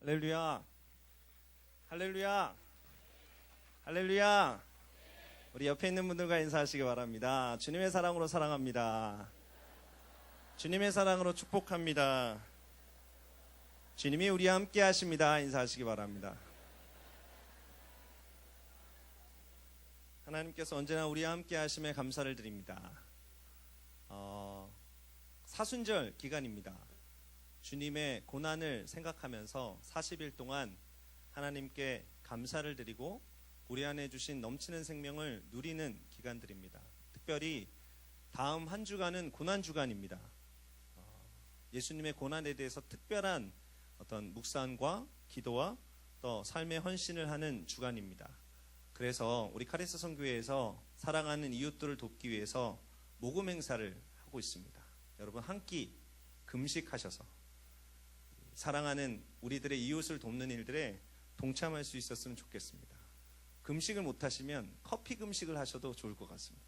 할렐루야. 할렐루야. 할렐루야. 우리 옆에 있는 분들과 인사하시기 바랍니다. 주님의 사랑으로 사랑합니다. 주님의 사랑으로 축복합니다. 주님이 우리와 함께 하십니다. 인사하시기 바랍니다. 하나님께서 언제나 우리와 함께 하심에 감사를 드립니다. 사순절 기간입니다. 주님의 고난을 생각하면서 40일 동안 하나님께 감사를 드리고 우리 안에 주신 넘치는 생명을 누리는 기간들입니다. 특별히 다음 한 주간은 고난 주간입니다. 예수님의 고난에 대해서 특별한 어떤 묵상과 기도와 또 삶의 헌신을 하는 주간입니다. 그래서 우리 카리스 선교회에서 사랑하는 이웃들을 돕기 위해서 모금 행사를 하고 있습니다. 여러분 한 끼 금식하셔서 사랑하는 우리들의 이웃을 돕는 일들에 동참할 수 있었으면 좋겠습니다. 금식을 못하시면 커피 금식을 하셔도 좋을 것 같습니다.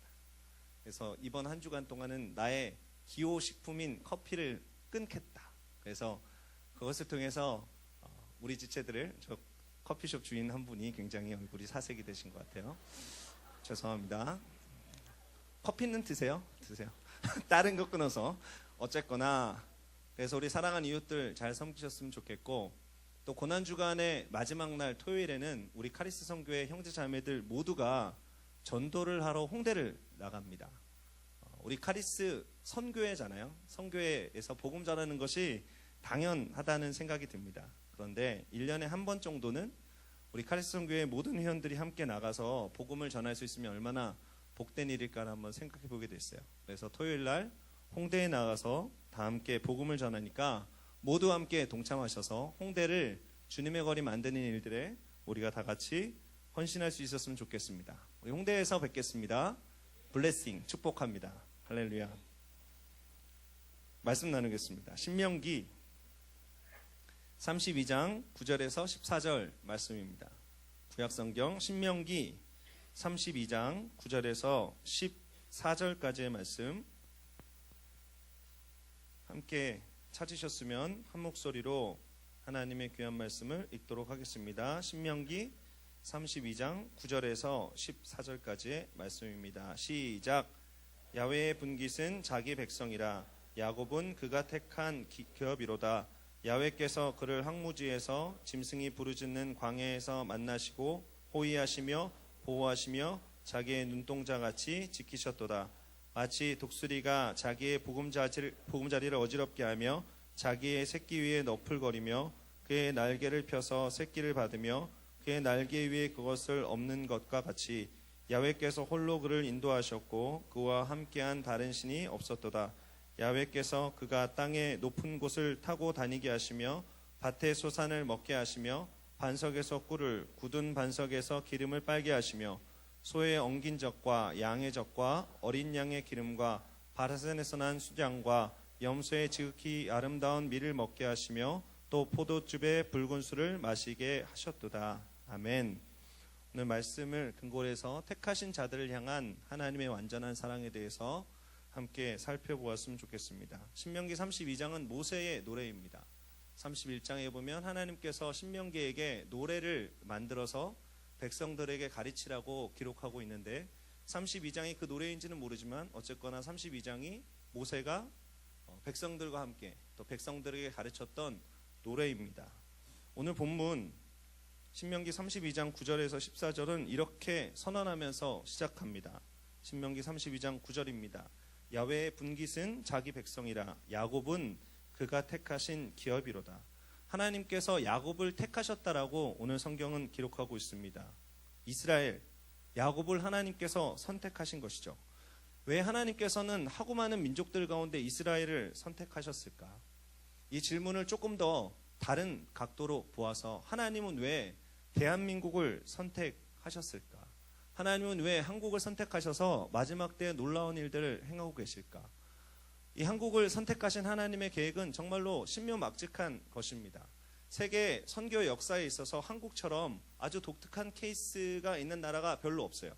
그래서 이번 한 주간 동안은 나의 기호식품인 커피를 끊겠다. 그래서 그것을 통해서 우리 지체들을, 저 커피숍 주인 한 분이 굉장히 얼굴이 사색이 되신 것 같아요. 죄송합니다. 커피는 드세요. 다른 거 끊어서. 어쨌거나 그래서 우리 사랑하는 이웃들 잘 섬기셨으면 좋겠고, 또 고난주간의 마지막 날 토요일에는 우리 카리스 선교회 형제 자매들 모두가 전도를 하러 홍대를 나갑니다. 우리 카리스 선교회잖아요. 선교회에서 복음 전하는 것이 당연하다는 생각이 듭니다. 그런데 1년에 한 번 정도는 우리 카리스 선교회 모든 회원들이 함께 나가서 복음을 전할 수 있으면 얼마나 복된 일일까 한번 생각해 보게 됐어요. 그래서 토요일 날 홍대에 나가서 다 함께 복음을 전하니까 모두 함께 동참하셔서 홍대를 주님의 거리 만드는 일들에 우리가 다 같이 헌신할 수 있었으면 좋겠습니다. 우리 홍대에서 뵙겠습니다. 블레싱, 축복합니다. 할렐루야. 말씀 나누겠습니다. 신명기 32장 9절에서 14절 말씀입니다. 구약성경 신명기 32장 9절에서 14절까지의 말씀 함께 찾으셨으면 한 목소리로 하나님의 귀한 말씀을 읽도록 하겠습니다. 신명기 32장 9절에서 14절까지의 말씀입니다. 시작. 야훼의 분깃은 자기 백성이라. 야곱은 그가 택한 기업이로다. 야훼께서 그를 황무지에서 짐승이 부르짖는 광야에서 만나시고 호위하시며 보호하시며 자기의 눈동자같이 지키셨도다. 마치 독수리가 자기의 보금자리를 어지럽게 하며 자기의 새끼 위에 너풀거리며 그의 날개를 펴서 새끼를 받으며 그의 날개 위에 그것을 엎는 것과 같이 야훼께서 홀로 그를 인도하셨고 그와 함께한 다른 신이 없었도다. 야훼께서 그가 땅의 높은 곳을 타고 다니게 하시며 밭의 소산을 먹게 하시며 반석에서 꿀을, 굳은 반석에서 기름을 빨게 하시며 소의 엉긴 젖과 양의 젖과 어린 양의 기름과 바사센에서 난 수장과 염소의 지극히 아름다운 밀을 먹게 하시며 또 포도즙의 붉은 술을 마시게 하셨도다. 아멘. 오늘 말씀을 근거로 해서 택하신 자들을 향한 하나님의 완전한 사랑에 대해서 함께 살펴보았으면 좋겠습니다. 신명기 32장은 모세의 노래입니다. 31장에 보면 하나님께서 신명기에게 노래를 만들어서 백성들에게 가르치라고 기록하고 있는데 32장이 그 노래인지는 모르지만 어쨌거나 32장이 모세가 백성들과 함께 또 백성들에게 가르쳤던 노래입니다. 오늘 본문 신명기 32장 9절에서 14절은 이렇게 선언하면서 시작합니다. 신명기 32장 9절입니다. 야훼의 분깃은 자기 백성이라. 야곱은 그가 택하신 기업이로다. 하나님께서 야곱을 택하셨다라고 오늘 성경은 기록하고 있습니다. 이스라엘, 야곱을 하나님께서 선택하신 것이죠. 왜 하나님께서는 하고 많은 민족들 가운데 이스라엘을 선택하셨을까? 이 질문을 조금 더 다른 각도로 보아서 하나님은 왜 대한민국을 선택하셨을까? 하나님은 왜 한국을 선택하셔서 마지막 때에 놀라운 일들을 행하고 계실까? 이 한국을 선택하신 하나님의 계획은 정말로 신묘막측한 것입니다. 세계 선교 역사에 있어서 한국처럼 아주 독특한 케이스가 있는 나라가 별로 없어요.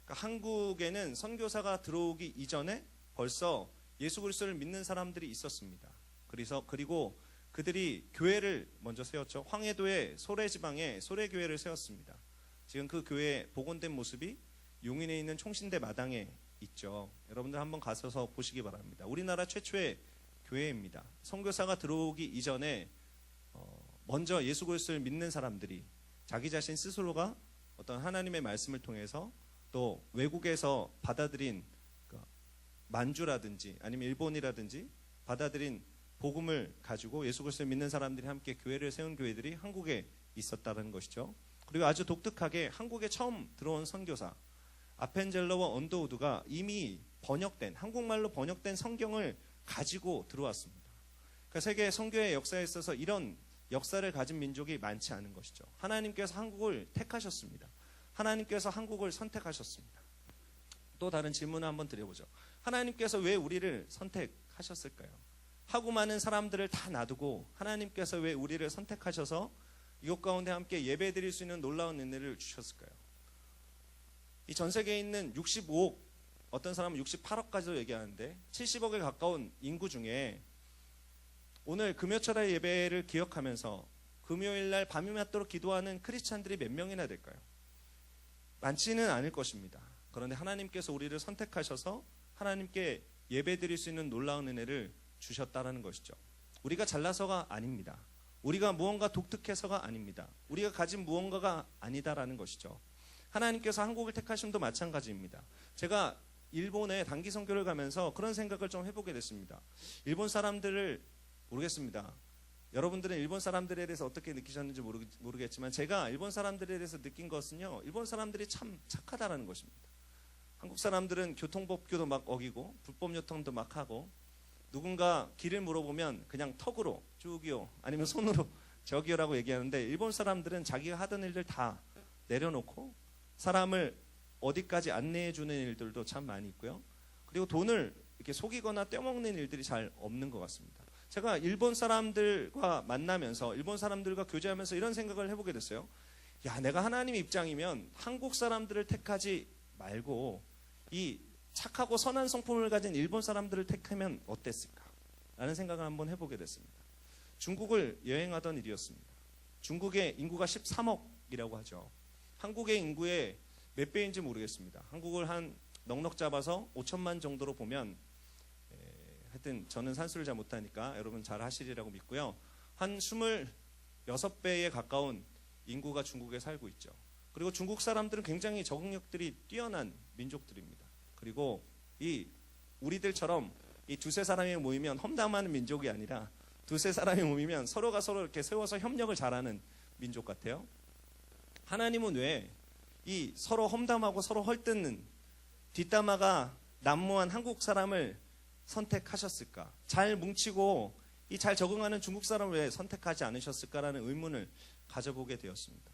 그러니까 한국에는 선교사가 들어오기 이전에 벌써 예수 그리스도를 믿는 사람들이 있었습니다. 그리고 그들이 교회를 먼저 세웠죠. 황해도의 소래지방에 소래교회를 세웠습니다. 지금 그 교회 복원된 모습이 용인에 있는 총신대 마당에 있죠. 여러분들 한번 가셔서 보시기 바랍니다. 우리나라 최초의 교회입니다. 선교사가 들어오기 이전에 먼저 예수 그리스도를 믿는 사람들이 자기 자신 스스로가 어떤 하나님의 말씀을 통해서 또 외국에서 받아들인 만주라든지 아니면 일본이라든지 받아들인 복음을 가지고 예수 그리스도를 믿는 사람들이 함께 교회를 세운 교회들이 한국에 있었다는 것이죠. 그리고 아주 독특하게 한국에 처음 들어온 선교사 아펜젤러와 언더우드가 이미 번역된 한국말로 번역된 성경을 가지고 들어왔습니다. 그러니까 세계 선교의 역사에 있어서 이런 역사를 가진 민족이 많지 않은 것이죠. 하나님께서 한국을 택하셨습니다. 하나님께서 한국을 선택하셨습니다. 또 다른 질문을 한번 드려보죠. 하나님께서 왜 우리를 선택하셨을까요? 하고 많은 사람들을 다 놔두고 하나님께서 왜 우리를 선택하셔서 이곳 가운데 함께 예배 드릴 수 있는 놀라운 은혜를 주셨을까요? 이 전 세계에 있는 65억, 어떤 사람은 68억까지도 얘기하는데 70억에 가까운 인구 중에 오늘 금요철의 예배를 기억하면서 금요일날 밤이 맞도록 기도하는 크리스찬들이 몇 명이나 될까요? 많지는 않을 것입니다. 그런데 하나님께서 우리를 선택하셔서 하나님께 예배 드릴 수 있는 놀라운 은혜를 주셨다라는 것이죠. 우리가 잘나서가 아닙니다. 우리가 무언가 독특해서가 아닙니다. 우리가 가진 무언가가 아니다라는 것이죠. 하나님께서 한국을 택하심도 마찬가지입니다. 제가 일본에 단기 선교를 가면서 그런 생각을 좀 해보게 됐습니다. 일본 사람들을 모르겠습니다. 여러분들은 일본 사람들에 대해서 어떻게 느끼셨는지 모르겠지만 제가 일본 사람들에 대해서 느낀 것은요. 일본 사람들이 참 착하다라는 것입니다. 한국 사람들은 교통법규도 막 어기고 불법 유통도 막 하고 누군가 길을 물어보면 그냥 턱으로 쭉이요 아니면 손으로 저기요라고 얘기하는데 일본 사람들은 자기가 하던 일들 다 내려놓고 사람을 어디까지 안내해 주는 일들도 참 많이 있고요. 그리고 돈을 이렇게 속이거나 떼먹는 일들이 잘 없는 것 같습니다. 제가 일본 사람들과 만나면서 일본 사람들과 교제하면서 이런 생각을 해보게 됐어요. 야, 내가 하나님 입장이면 한국 사람들을 택하지 말고 이 착하고 선한 성품을 가진 일본 사람들을 택하면 어땠을까? 라는 생각을 한번 해보게 됐습니다. 중국을 여행하던 일이었습니다. 중국의 인구가 13억이라고 하죠. 한국의 인구의 몇 배인지 모르겠습니다. 한국을 한 넉넉 잡아서 5천만 정도로 보면 하여튼 저는 산수를 잘 못하니까 여러분 잘 하시리라고 믿고요. 한 26배에 가까운 인구가 중국에 살고 있죠. 그리고 중국 사람들은 굉장히 적응력들이 뛰어난 민족들입니다. 그리고 이 우리들처럼 이 두세 사람이 모이면 험담하는 민족이 아니라 두세 사람이 모이면 서로가 서로 이렇게 세워서 협력을 잘하는 민족 같아요. 하나님은 왜 이 서로 험담하고 서로 헐뜯는 뒷담화가 난무한 한국 사람을 선택하셨을까? 잘 뭉치고 이 잘 적응하는 중국 사람을 왜 선택하지 않으셨을까라는 의문을 가져보게 되었습니다.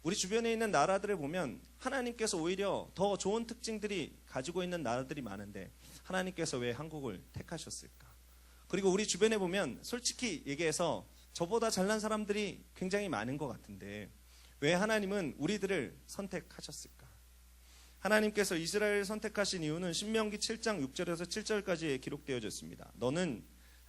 우리 주변에 있는 나라들을 보면 하나님께서 오히려 더 좋은 특징들이 가지고 있는 나라들이 많은데 하나님께서 왜 한국을 택하셨을까? 그리고 우리 주변에 보면 솔직히 얘기해서 저보다 잘난 사람들이 굉장히 많은 것 같은데 왜 하나님은 우리들을 선택하셨을까? 하나님께서 이스라엘을 선택하신 이유는 신명기 7장 6절에서 7절까지에 기록되어져 있습니다. 너는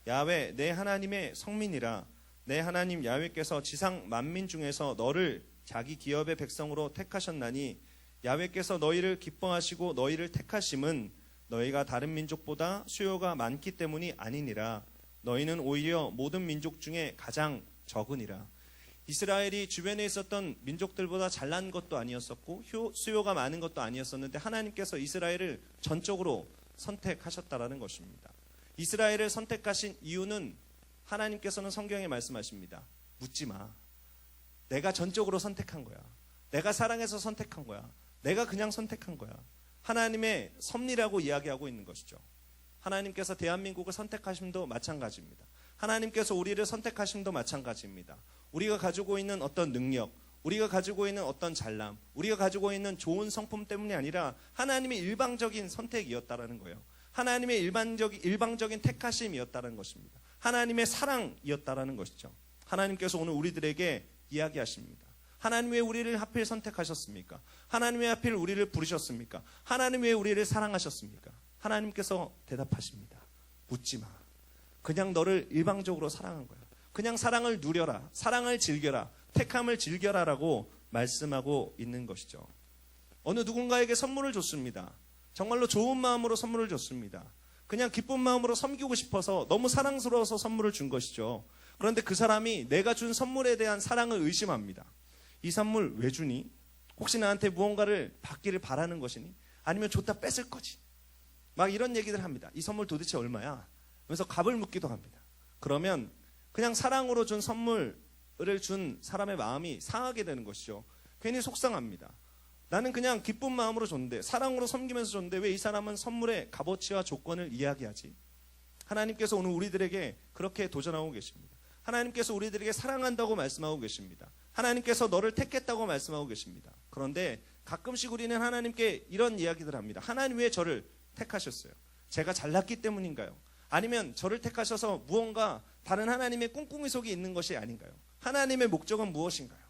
야훼 내 하나님의 성민이라 내 하나님 야훼께서 지상 만민 중에서 너를 자기 기업의 백성으로 택하셨나니 야훼께서 너희를 기뻐하시고 너희를 택하심은 너희가 다른 민족보다 수요가 많기 때문이 아니니라. 너희는 오히려 모든 민족 중에 가장 적으니라. 이스라엘이 주변에 있었던 민족들보다 잘난 것도 아니었었고 수요가 많은 것도 아니었었는데 하나님께서 이스라엘을 전적으로 선택하셨다라는 것입니다. 이스라엘을 선택하신 이유는 하나님께서는 성경에 말씀하십니다. 묻지 마. 내가 전적으로 선택한 거야. 내가 사랑해서 선택한 거야. 내가 그냥 선택한 거야. 하나님의 섭리라고 이야기하고 있는 것이죠. 하나님께서 대한민국을 선택하심도 마찬가지입니다. 하나님께서 우리를 선택하심도 마찬가지입니다. 우리가 가지고 있는 어떤 능력, 우리가 가지고 있는 어떤 잘남, 우리가 가지고 있는 좋은 성품 때문이 아니라 하나님의 일방적인 선택이었다라는 거예요. 하나님의 일방적인 택하심이었다는 것입니다. 하나님의 사랑이었다라는 것이죠. 하나님께서 오늘 우리들에게 이야기하십니다. 하나님 왜 우리를 하필 선택하셨습니까? 하나님 왜 하필 우리를 부르셨습니까? 하나님 왜 우리를 사랑하셨습니까? 하나님께서 대답하십니다. 묻지 마. 그냥 너를 일방적으로 사랑한 거야. 그냥 사랑을 누려라, 사랑을 즐겨라, 택함을 즐겨라라고 말씀하고 있는 것이죠. 어느 누군가에게 선물을 줬습니다. 정말로 좋은 마음으로 선물을 줬습니다. 그냥 기쁜 마음으로 섬기고 싶어서 너무 사랑스러워서 선물을 준 것이죠. 그런데 그 사람이 내가 준 선물에 대한 사랑을 의심합니다. 이 선물 왜 주니? 혹시 나한테 무언가를 받기를 바라는 것이니? 아니면 줬다 뺏을 거지? 막 이런 얘기들 합니다. 이 선물 도대체 얼마야? 그래서 값을 묻기도 합니다. 그러면 그냥 사랑으로 준 선물을 준 사람의 마음이 상하게 되는 것이죠. 괜히 속상합니다. 나는 그냥 기쁜 마음으로 줬는데, 사랑으로 섬기면서 줬는데 왜 이 사람은 선물의 값어치와 조건을 이야기하지? 하나님께서 오늘 우리들에게 그렇게 도전하고 계십니다. 하나님께서 우리들에게 사랑한다고 말씀하고 계십니다. 하나님께서 너를 택했다고 말씀하고 계십니다. 그런데 가끔씩 우리는 하나님께 이런 이야기들 합니다. 하나님 왜 저를 택하셨어요? 제가 잘났기 때문인가요? 아니면 저를 택하셔서 무언가 다른 하나님의 꿍꿍이 속에 있는 것이 아닌가요? 하나님의 목적은 무엇인가요?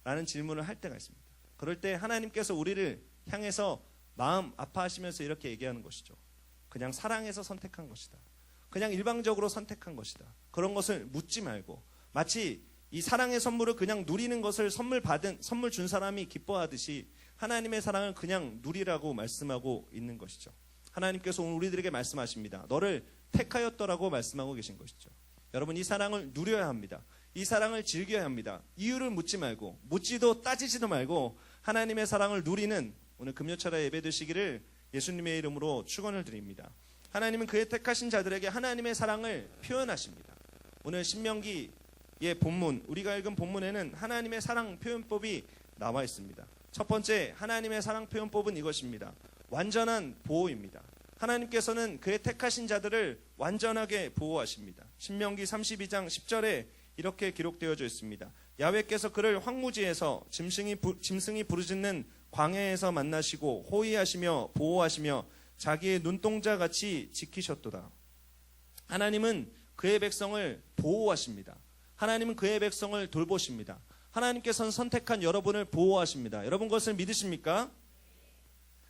라는 질문을 할 때가 있습니다. 그럴 때 하나님께서 우리를 향해서 마음 아파하시면서 이렇게 얘기하는 것이죠. 그냥 사랑해서 선택한 것이다. 그냥 일방적으로 선택한 것이다. 그런 것을 묻지 말고, 마치 이 사랑의 선물을 그냥 누리는 것을 선물 준 사람이 기뻐하듯이 하나님의 사랑을 그냥 누리라고 말씀하고 있는 것이죠. 하나님께서 오늘 우리들에게 말씀하십니다. 너를 택하였더라고 말씀하고 계신 것이죠. 여러분, 이 사랑을 누려야 합니다. 이 사랑을 즐겨야 합니다. 이유를 묻지 말고, 묻지도 따지지도 말고 하나님의 사랑을 누리는 오늘 금요철야 예배 되시기를 예수님의 이름으로 축원을 드립니다. 하나님은 그의 택하신 자들에게 하나님의 사랑을 표현하십니다. 오늘 신명기의 본문, 우리가 읽은 본문에는 하나님의 사랑 표현법이 나와 있습니다. 첫 번째 하나님의 사랑 표현법은 이것입니다. 완전한 보호입니다. 하나님께서는 그의 택하신 자들을 완전하게 보호하십니다. 신명기 32장 10절에 이렇게 기록되어져 있습니다. 야훼께서 그를 황무지에서 짐승이 부르짖는 광야에서 만나시고 호위하시며 보호하시며 자기의 눈동자같이 지키셨도다. 하나님은 그의 백성을 보호하십니다. 하나님은 그의 백성을 돌보십니다. 하나님께서는 선택한 여러분을 보호하십니다. 여러분 그것을 믿으십니까?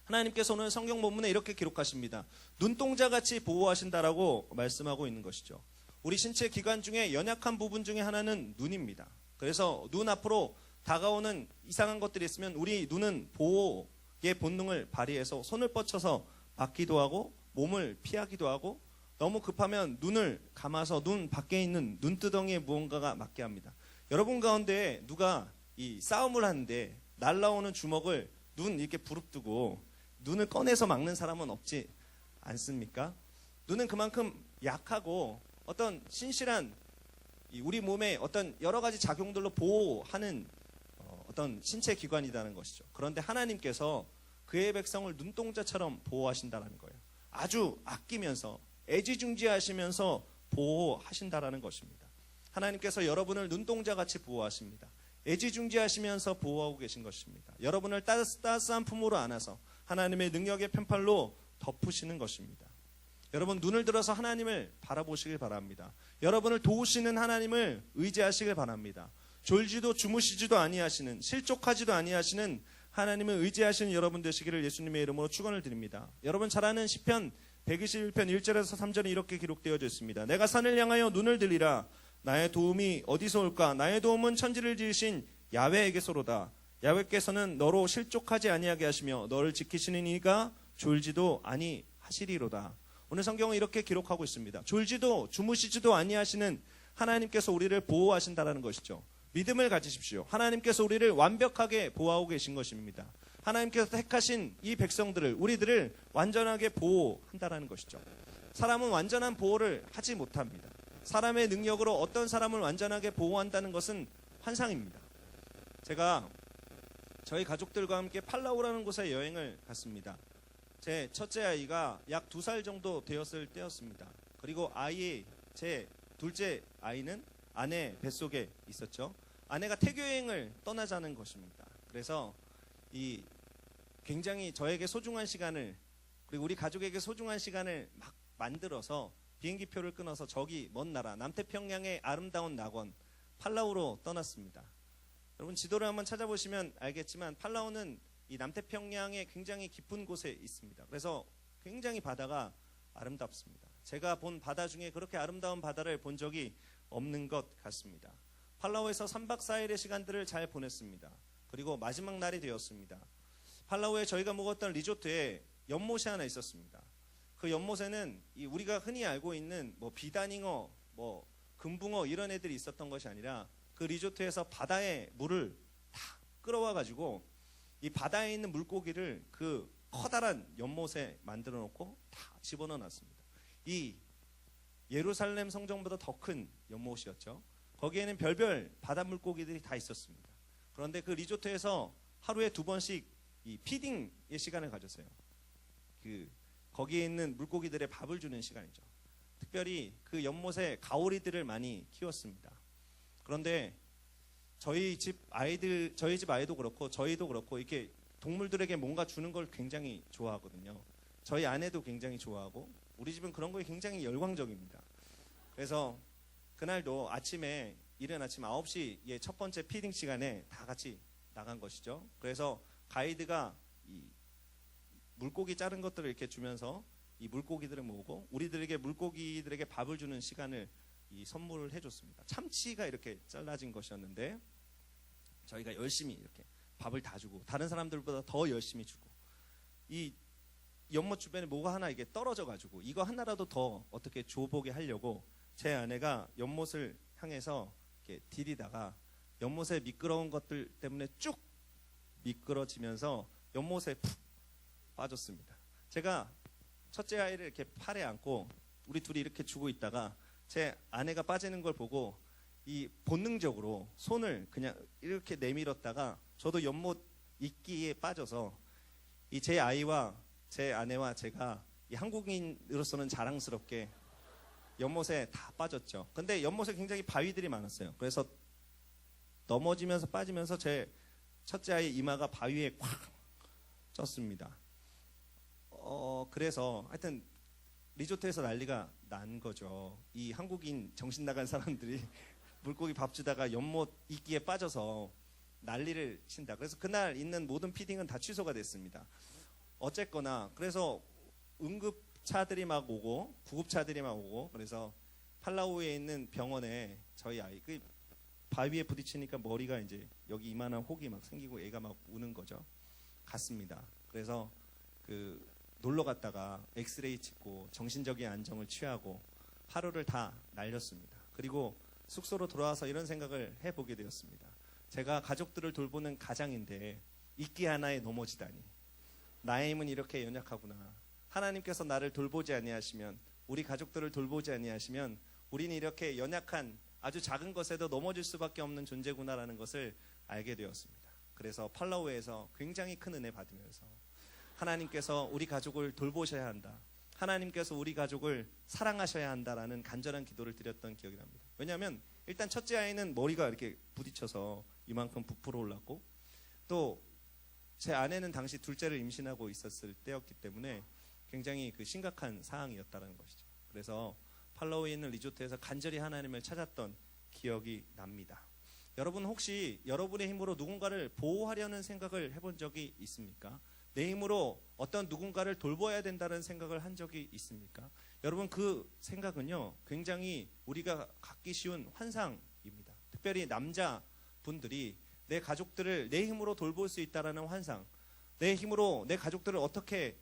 하나님께서 오늘 성경 본문에 이렇게 기록하십니다. 눈동자같이 보호하신다라고 말씀하고 있는 것이죠. 우리 신체 기관 중에 연약한 부분 중에 하나는 눈입니다. 그래서 눈 앞으로 다가오는 이상한 것들이 있으면 우리 눈은 보호의 본능을 발휘해서 손을 뻗쳐서 막기도 하고 몸을 피하기도 하고 너무 급하면 눈을 감아서 눈 밖에 있는 눈두덩이에 무언가가 맞게 합니다. 여러분 가운데 누가 이 싸움을 하는데 날라오는 주먹을 눈 이렇게 부릅뜨고 눈을 꺼내서 막는 사람은 없지 않습니까? 눈은 그만큼 약하고 어떤 신실한 우리 몸의 어떤 여러 가지 작용들로 보호하는 어떤 신체 기관이라는 것이죠. 그런데 하나님께서 그의 백성을 눈동자처럼 보호하신다는 거예요. 아주 아끼면서 애지중지하시면서 보호하신다라는 것입니다. 하나님께서 여러분을 눈동자같이 보호하십니다. 애지중지하시면서 보호하고 계신 것입니다. 여러분을 따스한 품으로 안아서 하나님의 능력의 편팔로 덮으시는 것입니다. 여러분 눈을 들어서 하나님을 바라보시길 바랍니다. 여러분을 도우시는 하나님을 의지하시길 바랍니다. 졸지도 주무시지도 아니하시는, 실족하지도 아니하시는 하나님을 의지하시는 여러분 되시기를 예수님의 이름으로 축원을 드립니다. 여러분 잘 아는 시편 121편 1절에서 3절에 이렇게 기록되어져 있습니다. 내가 산을 향하여 눈을 들리라. 나의 도움이 어디서 올까? 나의 도움은 천지를 지으신 야훼에게서로다. 야훼께서는 너로 실족하지 아니하게 하시며 너를 지키시는 이가 졸지도 아니하시리로다. 오늘 성경은 이렇게 기록하고 있습니다. 졸지도 주무시지도 아니하시는 하나님께서 우리를 보호하신다라는 것이죠. 믿음을 가지십시오. 하나님께서 우리를 완벽하게 보호하고 계신 것입니다. 하나님께서 택하신 이 백성들을, 우리들을 완전하게 보호한다라는 것이죠. 사람은 완전한 보호를 하지 못합니다. 사람의 능력으로 어떤 사람을 완전하게 보호한다는 것은 환상입니다. 제가 저희 가족들과 함께 팔라우라는 곳에 여행을 갔습니다. 제 첫째 아이가 약 2살 정도 되었을 때였습니다. 그리고 제 둘째 아이는 아내 뱃속에 있었죠. 아내가 태교여행을 떠나자는 것입니다. 그래서 굉장히 저에게 소중한 시간을, 그리고 우리 가족에게 소중한 시간을 막 만들어서 비행기표를 끊어서 저기 먼 나라 남태평양의 아름다운 낙원 팔라우로 떠났습니다. 여러분 지도를 한번 찾아보시면 알겠지만 팔라우는 이 남태평양의 굉장히 깊은 곳에 있습니다. 그래서 굉장히 바다가 아름답습니다. 제가 본 바다 중에 그렇게 아름다운 바다를 본 적이 없는 것 같습니다. 팔라우에서 3박 4일의 시간들을 잘 보냈습니다. 그리고 마지막 날이 되었습니다. 팔라우에 저희가 묵었던 리조트에 연못이 하나 있었습니다. 그 연못에는 우리가 흔히 알고 있는 뭐 비단잉어, 뭐 금붕어 이런 애들이 있었던 것이 아니라 그 리조트에서 바다의 물을 다 끌어와 가지고 이 바다에 있는 물고기를 그 커다란 연못에 만들어 놓고 다 집어넣어 놨습니다. 이 예루살렘 성전보다 더 큰 연못이었죠. 거기에는 별별 바다 물고기들이 다 있었습니다. 그런데 그 리조트에서 하루에 2번씩 이 피딩의 시간을 가졌어요. 거기에 있는 물고기들의 밥을 주는 시간이죠. 특별히 그 연못에 가오리들을 많이 키웠습니다. 그런데 저희 집 아이도 그렇고 저희도 그렇고 이렇게 동물들에게 뭔가 주는 걸 굉장히 좋아하거든요. 저희 아내도 굉장히 좋아하고 우리 집은 그런 거에 굉장히 열광적입니다. 그래서 그날도 이른 아침 9시에 첫 번째 피딩 시간에 다 같이 나간 것이죠. 그래서 가이드가 이 물고기 자른 것들을 이렇게 주면서 이 물고기들을 모으고 우리들에게 물고기들에게 밥을 주는 시간을 선물을 해줬습니다. 참치가 이렇게 잘라진 것이었는데 저희가 열심히 이렇게 밥을 다 주고 다른 사람들보다 더 열심히 주고 이 연못 주변에 뭐가 하나 이게 떨어져가지고 이거 하나라도 더 어떻게 줘보게 하려고 제 아내가 연못을 향해서 이렇게 디디다가 연못에 미끄러운 것들 때문에 쭉 미끄러지면서 연못에 푹 빠졌습니다. 제가 첫째 아이를 이렇게 팔에 안고 우리 둘이 이렇게 주고 있다가 제 아내가 빠지는 걸 보고 이 본능적으로 손을 그냥 이렇게 내밀었다가 저도 연못 이끼에 빠져서 이 제 아이와 제 아내와 제가 이 한국인으로서는 자랑스럽게 연못에 다 빠졌죠. 근데 연못에 굉장히 바위들이 많았어요. 그래서 넘어지면서 빠지면서 제 첫째 아이 이마가 바위에 콱 쪘습니다. 그래서 하여튼 리조트에서 난리가 난 거죠. 이 한국인 정신 나간 사람들이 물고기 밥 주다가 연못 이끼에 빠져서 난리를 친다. 그래서 그날 있는 모든 피딩은 다 취소가 됐습니다. 어쨌거나 그래서 응급차들이 막 오고 구급차들이 막 오고 그래서 팔라우에 있는 병원에 저희 아이 그 바위에 부딪히니까 머리가 이제 여기 이만한 혹이 막 생기고 애가 막 우는 거죠. 갔습니다. 그래서 놀러 갔다가 엑스레이 찍고 정신적인 안정을 취하고 하루를 다 날렸습니다. 그리고 숙소로 돌아와서 이런 생각을 해보게 되었습니다. 제가 가족들을 돌보는 가장인데 이끼 하나에 넘어지다니 나의 힘은 이렇게 연약하구나. 하나님께서 나를 돌보지 아니하시면 우리 가족들을 돌보지 아니하시면 우리는 이렇게 연약한 아주 작은 것에도 넘어질 수밖에 없는 존재구나라는 것을 알게 되었습니다. 그래서 팔라우에서 굉장히 큰 은혜 받으면서 하나님께서 우리 가족을 돌보셔야 한다. 하나님께서 우리 가족을 사랑하셔야 한다라는 간절한 기도를 드렸던 기억이 납니다. 왜냐하면 일단 첫째 아이는 머리가 이렇게 부딪혀서 이만큼 부풀어 올랐고 또 제 아내는 당시 둘째를 임신하고 있었을 때였기 때문에 굉장히 심각한 상황이었다는 것이죠. 그래서 팔라우에 있는 리조트에서 간절히 하나님을 찾았던 기억이 납니다. 여러분 혹시 여러분의 힘으로 누군가를 보호하려는 생각을 해본 적이 있습니까? 내 힘으로 어떤 누군가를 돌봐야 된다는 생각을 한 적이 있습니까? 여러분 그 생각은요 굉장히 우리가 갖기 쉬운 환상입니다. 특별히 남자분들이 내 가족들을 내 힘으로 돌볼 수 있다는 환상, 내 힘으로 내 가족들을 어떻게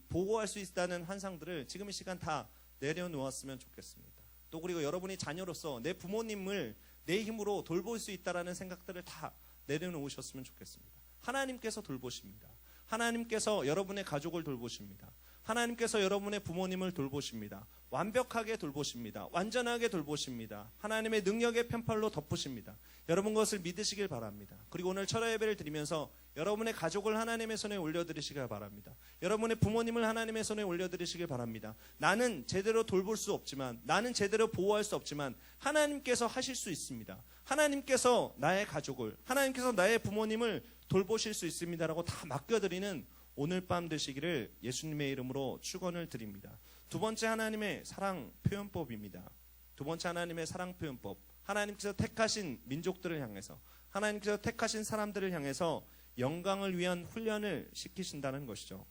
보호할 수 있다는 환상들을 지금 이 시간 다 내려놓았으면 좋겠습니다. 또 그리고 여러분이 자녀로서 내 부모님을 내 힘으로 돌볼 수 있다는 생각들을 다 내려놓으셨으면 좋겠습니다. 하나님께서 돌보십니다. 하나님께서 여러분의 가족을 돌보십니다. 하나님께서 여러분의 부모님을 돌보십니다. 완벽하게 돌보십니다. 완전하게 돌보십니다. 하나님의 능력의 편팔로 덮으십니다. 여러분 그것을 믿으시길 바랍니다. 그리고 오늘 철야 예배를 드리면서 여러분의 가족을 하나님의 손에 올려드리시길 바랍니다. 여러분의 부모님을 하나님의 손에 올려드리시길 바랍니다. 나는 제대로 돌볼 수 없지만, 나는 제대로 보호할 수 없지만 하나님께서 하실 수 있습니다. 하나님께서 나의 가족을, 하나님께서 나의 부모님을 돌보실 수 있습니다라고 다 맡겨드리는 오늘 밤 되시기를 예수님의 이름으로 축원을 드립니다. 두 번째 하나님의 사랑 표현법입니다. 두 번째 하나님의 사랑 표현법. 하나님께서 택하신 민족들을 향해서, 하나님께서 택하신 사람들을 향해서 영광을 위한 훈련을 시키신다는 것이죠.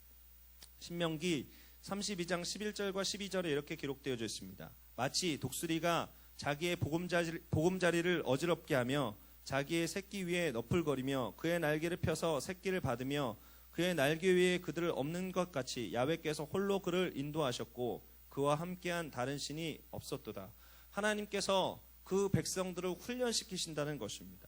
신명기 32장 11절과 12절에 이렇게 기록되어져 있습니다. 마치 독수리가 자기의 보금자리를 어지럽게 하며 자기의 새끼 위에 너풀거리며 그의 날개를 펴서 새끼를 받으며 그의 날개 위에 그들을 없는 것 같이 야훼께서 홀로 그를 인도하셨고 그와 함께한 다른 신이 없었도다. 하나님께서 그 백성들을 훈련시키신다는 것입니다.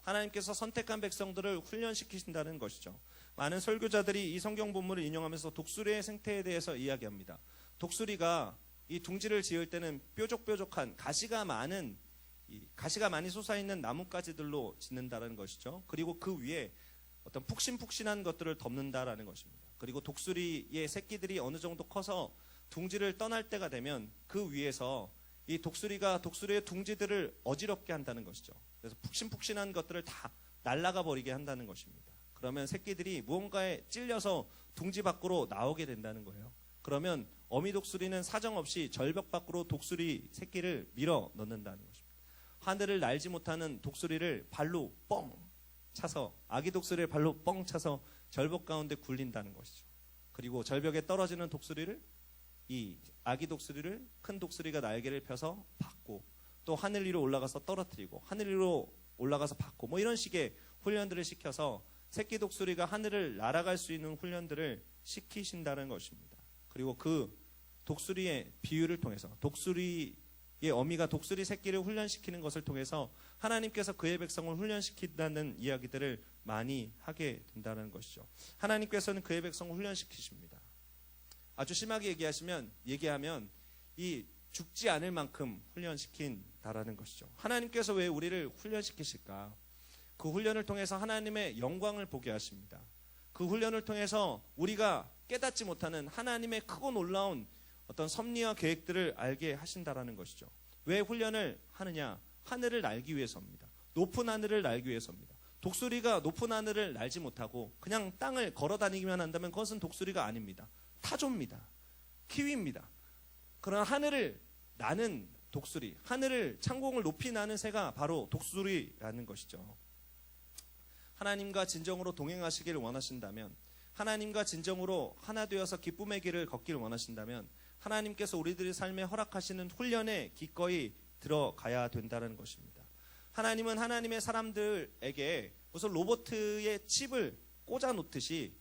하나님께서 선택한 백성들을 훈련시키신다는 것이죠. 많은 설교자들이 이 성경 본문을 인용하면서 독수리의 생태에 대해서 이야기합니다. 독수리가 이 둥지를 지을 때는 뾰족뾰족한 가시가 많이 솟아있는 나뭇가지들로 짓는다는 것이죠. 그리고 그 위에 어떤 푹신푹신한 것들을 덮는다라는 것입니다. 그리고 독수리의 새끼들이 어느 정도 커서 둥지를 떠날 때가 되면 그 위에서 이 독수리가 독수리의 둥지들을 어지럽게 한다는 것이죠. 그래서 푹신푹신한 것들을 다 날아가 버리게 한다는 것입니다. 그러면 새끼들이 무언가에 찔려서 둥지 밖으로 나오게 된다는 거예요. 그러면 어미 독수리는 사정없이 절벽 밖으로 독수리 새끼를 밀어 넣는다는 것입니다. 하늘을 날지 못하는 독수리를 발로 뻥 차서 아기 독수리를 발로 뻥 차서 절벽 가운데 굴린다는 것이죠. 그리고 절벽에 떨어지는 독수리를 이 아기 독수리를 큰 독수리가 날개를 펴서 받고 또 하늘 위로 올라가서 떨어뜨리고 하늘 위로 올라가서 받고 뭐 이런 식의 훈련들을 시켜서 새끼 독수리가 하늘을 날아갈 수 있는 훈련들을 시키신다는 것입니다. 그리고 그 독수리의 비유를 통해서 독수리의 어미가 독수리 새끼를 훈련시키는 것을 통해서 하나님께서 그의 백성을 훈련시킨다는 이야기들을 많이 하게 된다는 것이죠. 하나님께서는 그의 백성을 훈련시키십니다. 아주 심하게 얘기하면 이 죽지 않을 만큼 훈련시킨다라는 것이죠. 하나님께서 왜 우리를 훈련시키실까? 그 훈련을 통해서 하나님의 영광을 보게 하십니다. 그 훈련을 통해서 우리가 깨닫지 못하는 하나님의 크고 놀라운 어떤 섭리와 계획들을 알게 하신다라는 것이죠. 왜 훈련을 하느냐? 하늘을 날기 위해서입니다. 높은 하늘을 날기 위해서입니다. 독수리가 높은 하늘을 날지 못하고 그냥 땅을 걸어 다니기만 한다면 그것은 독수리가 아닙니다. 타조입니다. 키위입니다. 그러나 하늘을 나는 독수리, 하늘을 창공을 높이 나는 새가 바로 독수리라는 것이죠. 하나님과 진정으로 동행하시기를 원하신다면, 하나님과 진정으로 하나 되어서 기쁨의 길을 걷기를 원하신다면 하나님께서 우리들의 삶에 허락하시는 훈련에 기꺼이 들어가야 된다는 것입니다. 하나님은 하나님의 사람들에게 무슨 로봇의 칩을 꽂아 놓듯이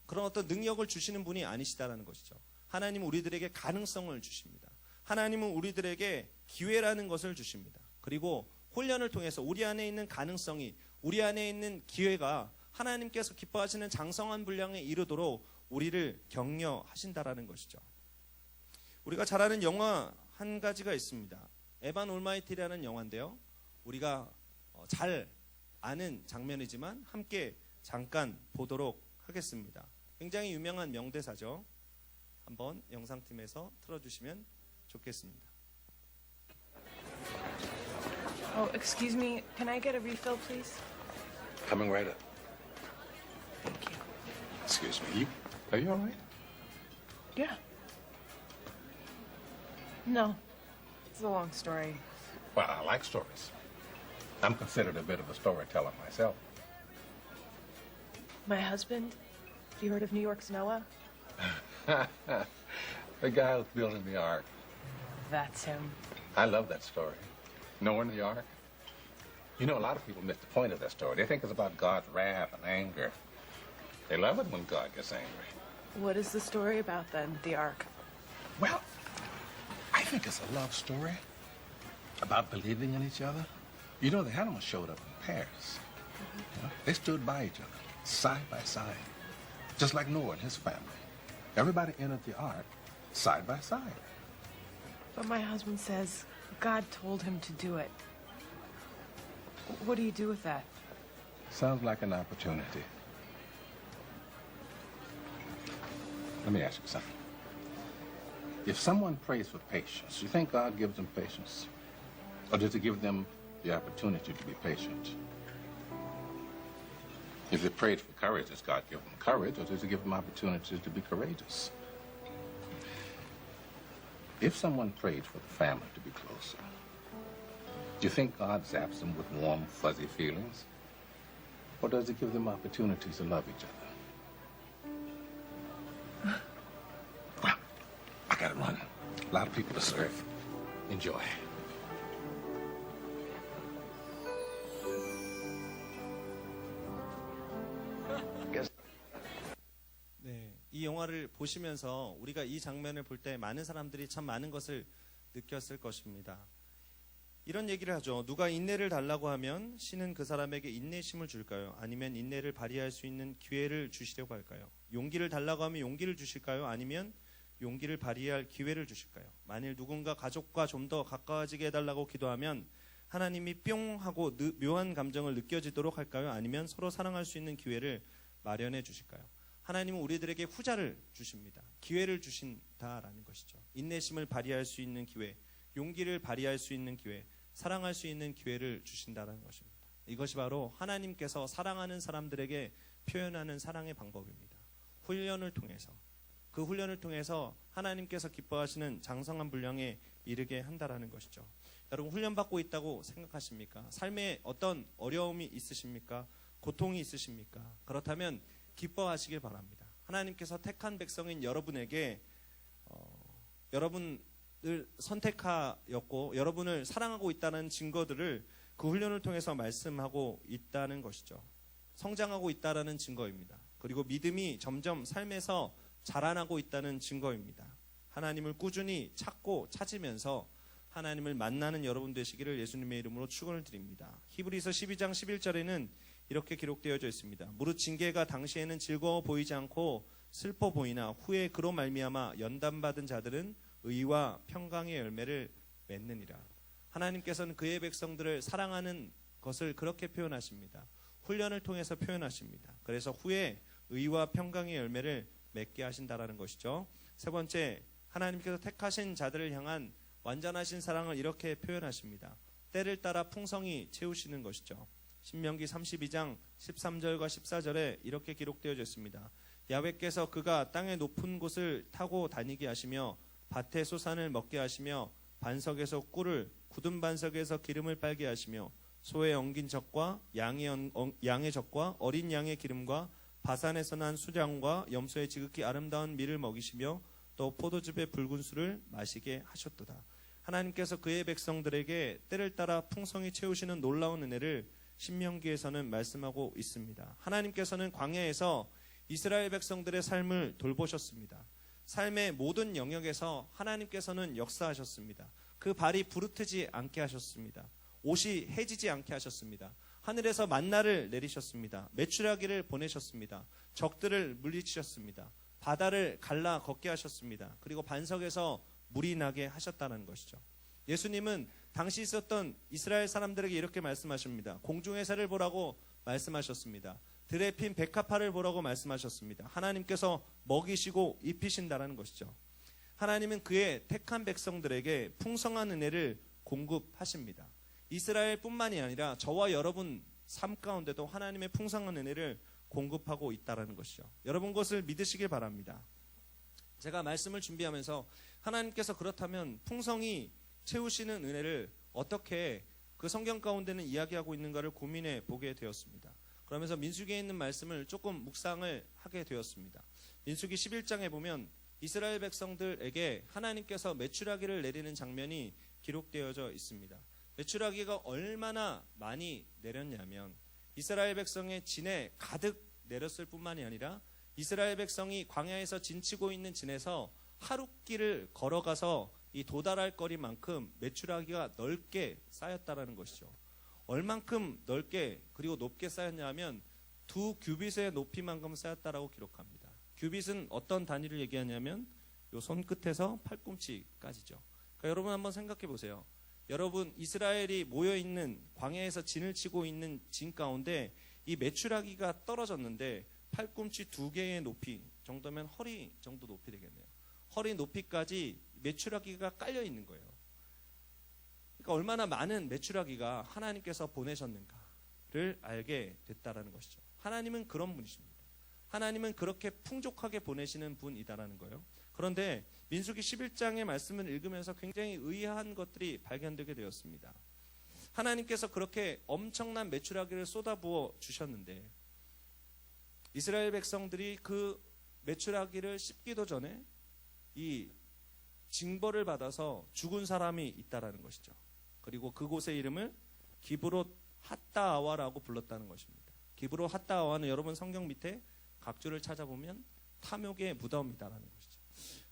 그런 어떤 능력을 주시는 분이 아니시다라는 것이죠. 하나님은 우리들에게 가능성을 주십니다. 하나님은 우리들에게 기회라는 것을 주십니다. 그리고 훈련을 통해서 우리 안에 있는 가능성이, 우리 안에 있는 기회가 하나님께서 기뻐하시는 장성한 분량에 이르도록 우리를 격려하신다라는 것이죠. 우리가 잘 아는 영화 한 가지가 있습니다. 에반 올마이티라는 영화인데요. 우리가 잘 아는 장면이지만 함께 잠깐 보도록 하겠습니다. 굉장히 유명한 명대사죠. 한번 영상팀에서 틀어주시면 좋겠습니다. Oh, excuse me. Can I get a refill, please? Coming right up. Thank you. Excuse me. Are you all right? Yeah. No. It's a long story. Well, I like stories. I'm considered a bit of a storyteller myself. My husband, you heard of New York's Noah? The guy who's building the ark. That's him. I love that story. Knowing the ark. You know, a lot of people miss the point of that story. They think it's about God's wrath and anger. They love it when God gets angry. What is the story about then, the Ark? Well, I think it's a love story about believing in each other. You know, the animals showed up in pairs. You know, they stood by each other, side by side, just like Noah and his family. Everybody entered the ark side by side. But my husband says God told him to do it. What do you do with that? Sounds like an opportunity. Let me ask you something. If someone prays for patience, you think God gives them patience? Or does he give them the opportunity to be patient? If they prayed for courage, does God give them courage, or does he give them opportunities to be courageous? If someone prayed for the family to be closer, do you think God zaps them with warm, fuzzy feelings? Or does he give them opportunities to love each other? Well, I gotta run. A lot of people to serve. Enjoy. 이 영화를 보시면서 우리가 이 장면을 볼 때 많은 사람들이 참 많은 것을 느꼈을 것입니다. 이런 얘기를 하죠. 누가 인내를 달라고 하면 신은 그 사람에게 인내심을 줄까요? 아니면 인내를 발휘할 수 있는 기회를 주시려고 할까요? 용기를 달라고 하면 용기를 주실까요? 아니면 용기를 발휘할 기회를 주실까요? 만일 누군가 가족과 좀 더 가까워지게 해달라고 기도하면 하나님이 뿅 하고 묘한 감정을 느껴지도록 할까요? 아니면 서로 사랑할 수 있는 기회를 마련해 주실까요? 하나님은 우리들에게 후자를 주십니다. 기회를 주신다라는 것이죠. 인내심을 발휘할 수 있는 기회, 용기를 발휘할 수 있는 기회, 사랑할 수 있는 기회를 주신다는 것입니다. 이것이 바로 하나님께서 사랑하는 사람들에게 표현하는 사랑의 방법입니다. 훈련을 통해서, 그 훈련을 통해서 하나님께서 기뻐하시는 장성한 분량에 이르게 한다라는 것이죠. 여러분, 훈련받고 있다고 생각하십니까? 삶에 어떤 어려움이 있으십니까? 고통이 있으십니까? 그렇다면 기뻐하시길 바랍니다. 하나님께서 택한 백성인 여러분에게 여러분을 선택하였고 여러분을 사랑하고 있다는 증거들을 그 훈련을 통해서 말씀하고 있다는 것이죠. 성장하고 있다는 증거입니다. 그리고 믿음이 점점 삶에서 자라나고 있다는 증거입니다. 하나님을 꾸준히 찾고 찾으면서 하나님을 만나는 여러분 되시기를 예수님의 이름으로 축원을 드립니다. 히브리서 12장 11절에는 이렇게 기록되어져 있습니다. 무릇 징계가 당시에는 즐거워 보이지 않고 슬퍼 보이나 후에 그로 말미암아 연단받은 자들은 의와 평강의 열매를 맺느니라. 하나님께서는 그의 백성들을 사랑하는 것을 그렇게 표현하십니다. 훈련을 통해서 표현하십니다. 그래서 후에 의와 평강의 열매를 맺게 하신다라는 것이죠. 세 번째, 하나님께서 택하신 자들을 향한 완전하신 사랑을 이렇게 표현하십니다. 때를 따라 풍성히 채우시는 것이죠. 신명기 32장 13절과 14절에 이렇게 기록되어져 있습니다. 야훼께서 그가 땅의 높은 곳을 타고 다니게 하시며 밭의 소산을 먹게 하시며 반석에서 꿀을 굳은 반석에서 기름을 빨게 하시며 소의 엉긴 젖과 양의 젖과 어린 양의 기름과 바산에서 난 수량과 염소의 지극히 아름다운 밀을 먹이시며 또 포도즙의 붉은 술을 마시게 하셨도다. 하나님께서 그의 백성들에게 때를 따라 풍성히 채우시는 놀라운 은혜를 신명기에서는 말씀하고 있습니다. 하나님께서는 광야에서 이스라엘 백성들의 삶을 돌보셨습니다. 삶의 모든 영역에서 하나님께서는 역사하셨습니다. 그 발이 부르트지 않게 하셨습니다. 옷이 해지지 않게 하셨습니다. 하늘에서 만나를 내리셨습니다. 메추라기를 보내셨습니다. 적들을 물리치셨습니다. 바다를 갈라 걷게 하셨습니다. 그리고 반석에서 물이 나게 하셨다는 것이죠. 예수님은 당시 있었던 이스라엘 사람들에게 이렇게 말씀하십니다. 공중의 새를 보라고 말씀하셨습니다. 들에 핀 백합화를 보라고 말씀하셨습니다. 하나님께서 먹이시고 입히신다는 것이죠. 하나님은 그의 택한 백성들에게 풍성한 은혜를 공급하십니다. 이스라엘뿐만이 아니라 저와 여러분 삶 가운데도 하나님의 풍성한 은혜를 공급하고 있다는 것이죠. 여러분 그것을 믿으시길 바랍니다. 제가 말씀을 준비하면서 하나님께서 그렇다면 풍성히 채우시는 은혜를 어떻게 그 성경 가운데는 이야기하고 있는가를 고민해 보게 되었습니다. 그러면서 민수기에 있는 말씀을 조금 묵상을 하게 되었습니다. 민수기 11장에 보면 이스라엘 백성들에게 하나님께서 메추라기를 내리는 장면이 기록되어져 있습니다. 메추라기가 얼마나 많이 내렸냐면 이스라엘 백성의 진에 가득 내렸을 뿐만이 아니라 이스라엘 백성이 광야에서 진치고 있는 진에서 하룻길을 걸어가서 이 도달할 거리만큼 메추라기가 넓게 쌓였다라는 것이죠. 얼만큼 넓게 그리고 높게 쌓였냐면 2규빗의 높이만큼 쌓였다라고 기록합니다. 규빗은 어떤 단위를 얘기하냐면 요 손끝에서 팔꿈치까지죠. 그러니까 여러분 한번 생각해 보세요. 여러분 이스라엘이 모여있는 광야에서 진을 치고 있는 진 가운데 이 메추라기가 떨어졌는데 팔꿈치 2개의 높이 정도면 허리 정도 높이 되겠네요. 허리 높이까지 메추라기가 깔려 있는 거예요. 그러니까 얼마나 많은 메추라기가 하나님께서 보내셨는가를 알게 됐다라는 것이죠. 하나님은 그런 분이십니다. 하나님은 그렇게 풍족하게 보내시는 분이다라는 거예요. 그런데 민수기 11장의 말씀을 읽으면서 굉장히 의아한 것들이 발견되게 되었습니다. 하나님께서 그렇게 엄청난 메추라기를 쏟아부어 주셨는데 이스라엘 백성들이 그 메추라기를 씹기도 전에 이 징벌을 받아서 죽은 사람이 있다라는 것이죠. 그리고 그곳의 이름을 기브롯 핫다아와라고 불렀다는 것입니다. 기브롯 핫다아와는 여러분 성경 밑에 각주를 찾아보면 탐욕의 무덤이다라는 것이죠.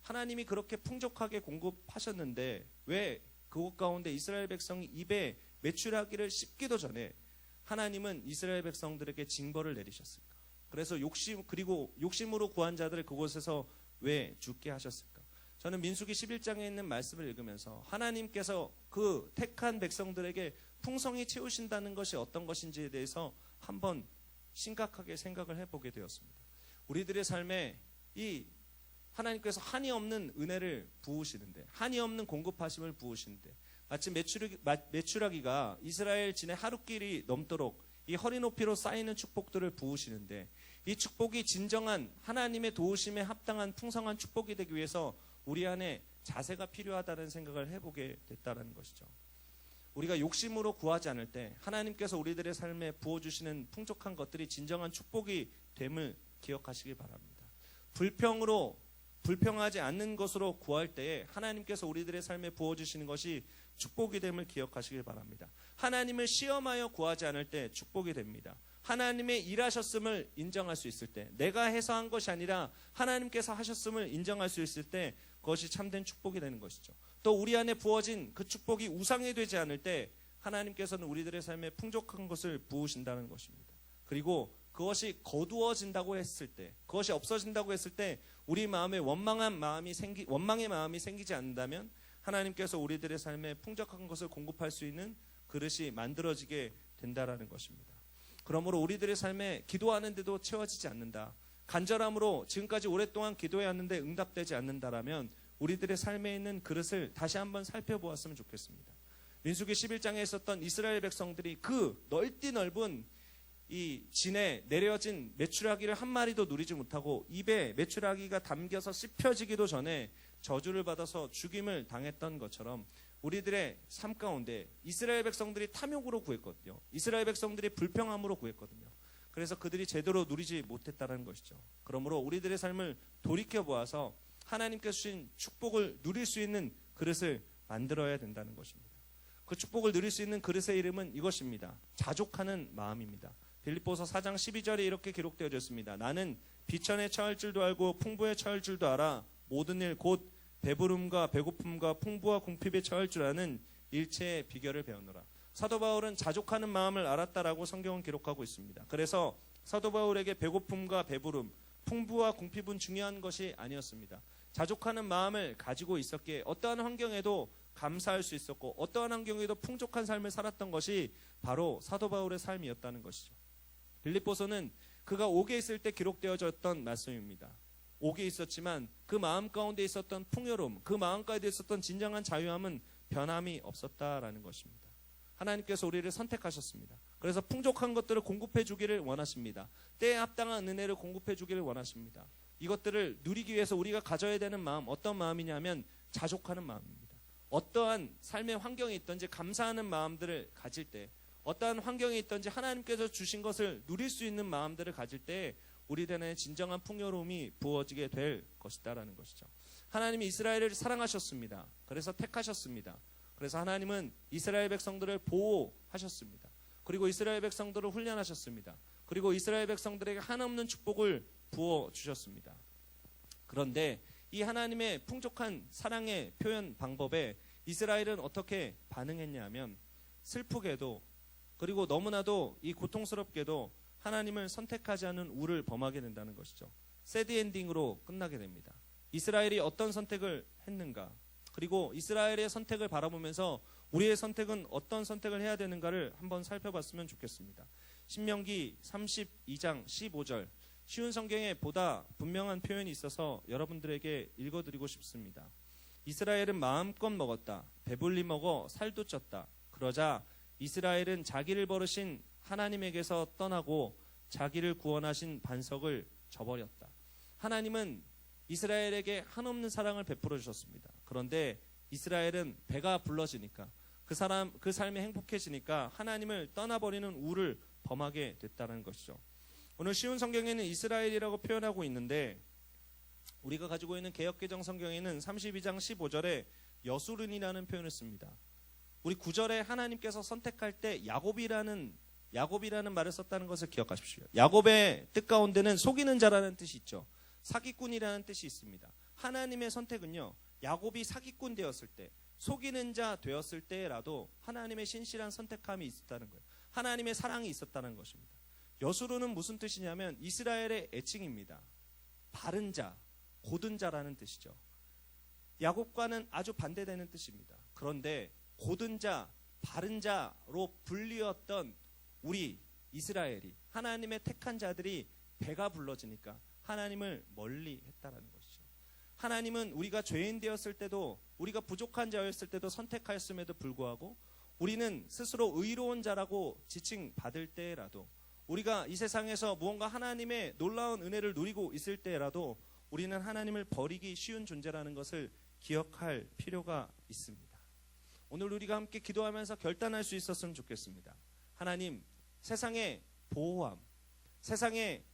하나님이 그렇게 풍족하게 공급하셨는데 왜 그곳 가운데 이스라엘 백성이 입에 메추라기를 씹기도 전에 하나님은 이스라엘 백성들에게 징벌을 내리셨을까? 그래서 욕심으로 구한 자들을 그곳에서 왜 죽게 하셨을까? 저는 민수기 11장에 있는 말씀을 읽으면서 하나님께서 그 택한 백성들에게 풍성히 채우신다는 것이 어떤 것인지에 대해서 한번 심각하게 생각을 해보게 되었습니다. 우리들의 삶에 이 하나님께서 한이 없는 은혜를 부으시는데, 한이 없는 공급하심을 부으시는데, 마치 메추라기가 이스라엘 진의 하루길이 넘도록 이 허리 높이로 쌓이는 축복들을 부으시는데, 이 축복이 진정한 하나님의 도우심에 합당한 풍성한 축복이 되기 위해서 우리 안에 자세가 필요하다는 생각을 해보게 됐다는 것이죠. 우리가 욕심으로 구하지 않을 때 하나님께서 우리들의 삶에 부어주시는 풍족한 것들이 진정한 축복이 됨을 기억하시기 바랍니다. 불평하지 않는 것으로 구할 때에 하나님께서 우리들의 삶에 부어주시는 것이 축복이 됨을 기억하시길 바랍니다. 하나님을 시험하여 구하지 않을 때 축복이 됩니다. 하나님의 일하셨음을 인정할 수 있을 때, 내가 해서 한 것이 아니라 하나님께서 하셨음을 인정할 수 있을 때 그것이 참된 축복이 되는 것이죠. 또 우리 안에 부어진 그 축복이 우상이 되지 않을 때 하나님께서는 우리들의 삶에 풍족한 것을 부으신다는 것입니다. 그리고 그것이 거두어진다고 했을 때, 그것이 없어진다고 했을 때 우리 마음에 원망의 마음이 생기지 않는다면 하나님께서 우리들의 삶에 풍족한 것을 공급할 수 있는 그릇이 만들어지게 된다라는 것입니다. 그러므로 우리들의 삶에 기도하는데도 채워지지 않는다, 간절함으로 지금까지 오랫동안 기도해왔는데 응답되지 않는다라면 우리들의 삶에 있는 그릇을 다시 한번 살펴보았으면 좋겠습니다. 민수기 11장에 있었던 이스라엘 백성들이 그 넓디 넓은 이 진에 내려진 메추라기를 한 마리도 누리지 못하고 입에 메추라기가 담겨서 씹혀지기도 전에 저주를 받아서 죽임을 당했던 것처럼 우리들의 삶 가운데 이스라엘 백성들이 탐욕으로 구했거든요. 이스라엘 백성들이 불평함으로 구했거든요. 그래서 그들이 제대로 누리지 못했다는 것이죠. 그러므로 우리들의 삶을 돌이켜보아서 하나님께서 주신 축복을 누릴 수 있는 그릇을 만들어야 된다는 것입니다. 그 축복을 누릴 수 있는 그릇의 이름은 이것입니다. 자족하는 마음입니다. 빌립보서 4장 12절에 이렇게 기록되어졌습니다. 나는 비천에 처할 줄도 알고 풍부에 처할 줄도 알아 모든 일 곧 배부름과 배고픔과 풍부와 궁핍에 처할 줄 아는 일체의 비결을 배우노라. 사도 바울은 자족하는 마음을 알았다라고 성경은 기록하고 있습니다. 그래서 사도 바울에게 배고픔과 배부름, 풍부와 궁핍은 중요한 것이 아니었습니다. 자족하는 마음을 가지고 있었기에 어떠한 환경에도 감사할 수 있었고 어떠한 환경에도 풍족한 삶을 살았던 것이 바로 사도 바울의 삶이었다는 것이죠. 빌립보서는 그가 옥에 있을 때 기록되어졌던 말씀입니다. 옥에 있었지만 그 마음 가운데 있었던 풍요로움, 그 마음 가운데 있었던 진정한 자유함은 변함이 없었다라는 것입니다. 하나님께서 우리를 선택하셨습니다. 그래서 풍족한 것들을 공급해 주기를 원하십니다. 때에 합당한 은혜를 공급해 주기를 원하십니다. 이것들을 누리기 위해서 우리가 가져야 되는 마음, 어떤 마음이냐면 자족하는 마음입니다. 어떠한 삶의 환경이 있든지 감사하는 마음들을 가질 때, 어떠한 환경이 있든지 하나님께서 주신 것을 누릴 수 있는 마음들을 가질 때 우리들의 진정한 풍요로움이 부어지게 될 것이다라는 것이죠. 하나님이 이스라엘을 사랑하셨습니다. 그래서 택하셨습니다. 그래서 하나님은 이스라엘 백성들을 보호하셨습니다. 그리고 이스라엘 백성들을 훈련하셨습니다. 그리고 이스라엘 백성들에게 한없는 축복을 부어주셨습니다. 그런데 이 하나님의 풍족한 사랑의 표현 방법에 이스라엘은 어떻게 반응했냐 하면 슬프게도 그리고 너무나도 이 고통스럽게도 하나님을 선택하지 않은 우를 범하게 된다는 것이죠. 새드 엔딩으로 끝나게 됩니다. 이스라엘이 어떤 선택을 했는가, 그리고 이스라엘의 선택을 바라보면서 우리의 선택은 어떤 선택을 해야 되는가를 한번 살펴봤으면 좋겠습니다. 신명기 32장 15절, 쉬운 성경에 보다 분명한 표현이 있어서 여러분들에게 읽어드리고 싶습니다. 이스라엘은 마음껏 먹었다. 배불리 먹어 살도 쪘다. 그러자 이스라엘은 자기를 버리신 하나님에게서 떠나고 자기를 구원하신 반석을 저버렸다. 하나님은 이스라엘에게 한없는 사랑을 베풀어 주셨습니다. 그런데 이스라엘은 배가 불러지니까 그 삶이 행복해지니까 하나님을 떠나버리는 우를 범하게 됐다는 것이죠. 오늘 쉬운 성경에는 이스라엘이라고 표현하고 있는데 우리가 가지고 있는 개역개정 성경에는 32장 15절에 여수른이라는 표현을 씁니다. 우리 9절에 하나님께서 선택할 때 야곱이라는 말을 썼다는 것을 기억하십시오. 야곱의 뜻 가운데는 속이는 자라는 뜻이 있죠. 사기꾼이라는 뜻이 있습니다. 하나님의 선택은요, 야곱이 사기꾼 되었을 때, 속이는 자 되었을 때라도 하나님의 신실한 선택함이 있었다는 거예요. 하나님의 사랑이 있었다는 것입니다. 여수르는 무슨 뜻이냐면 이스라엘의 애칭입니다. 바른 자, 고든 자라는 뜻이죠. 야곱과는 아주 반대되는 뜻입니다. 그런데 고든 자, 바른 자로 불리었던 우리 이스라엘이, 하나님의 택한 자들이 배가 불러지니까 하나님을 멀리 했다라는 것이죠. 하나님은 우리가 죄인 되었을 때도, 우리가 부족한 자였을 때도 선택하였음에도 불구하고, 우리는 스스로 의로운 자라고 지칭받을 때라도, 우리가 이 세상에서 무언가 하나님의 놀라운 은혜를 누리고 있을 때라도 우리는 하나님을 버리기 쉬운 존재라는 것을 기억할 필요가 있습니다. 오늘 우리가 함께 기도하면서 결단할 수 있었으면 좋겠습니다. 하나님, 세상의 보호함, 세상에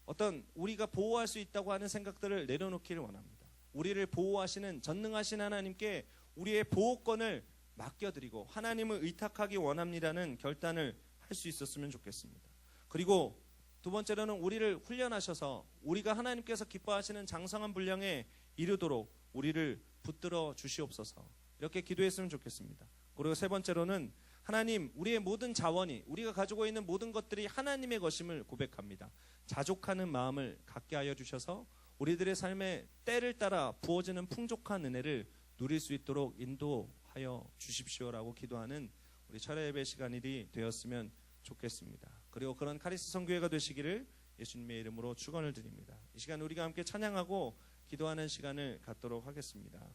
어떤 우리가 보호할 수 있다고 하는 생각들을 내려놓기를 원합니다. 우리를 보호하시는 전능하신 하나님께 우리의 보호권을 맡겨드리고 하나님을 의탁하기 원합니다는 결단을 할 수 있었으면 좋겠습니다. 그리고 두 번째로는 우리를 훈련하셔서 우리가 하나님께서 기뻐하시는 장성한 분량에 이르도록 우리를 붙들어 주시옵소서, 이렇게 기도했으면 좋겠습니다. 그리고 세 번째로는 하나님, 우리의 모든 자원이, 우리가 가지고 있는 모든 것들이 하나님의 것임을 고백합니다. 자족하는 마음을 갖게 하여 주셔서 우리들의 삶에 때를 따라 부어지는 풍족한 은혜를 누릴 수 있도록 인도하여 주십시오라고 기도하는 우리 철야 예배 시간이 되었으면 좋겠습니다. 그리고 그런 카리스 성교회가 되시기를 예수님의 이름으로 축원을 드립니다. 이 시간 우리가 함께 찬양하고 기도하는 시간을 갖도록 하겠습니다.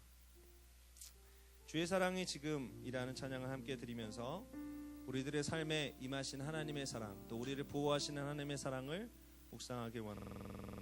주의 사랑이 지금이라는 찬양을 함께 드리면서 우리들의 삶에 임하신 하나님의 사랑, 또 우리를 보호하시는 하나님의 사랑을 묵상하길 원합니다.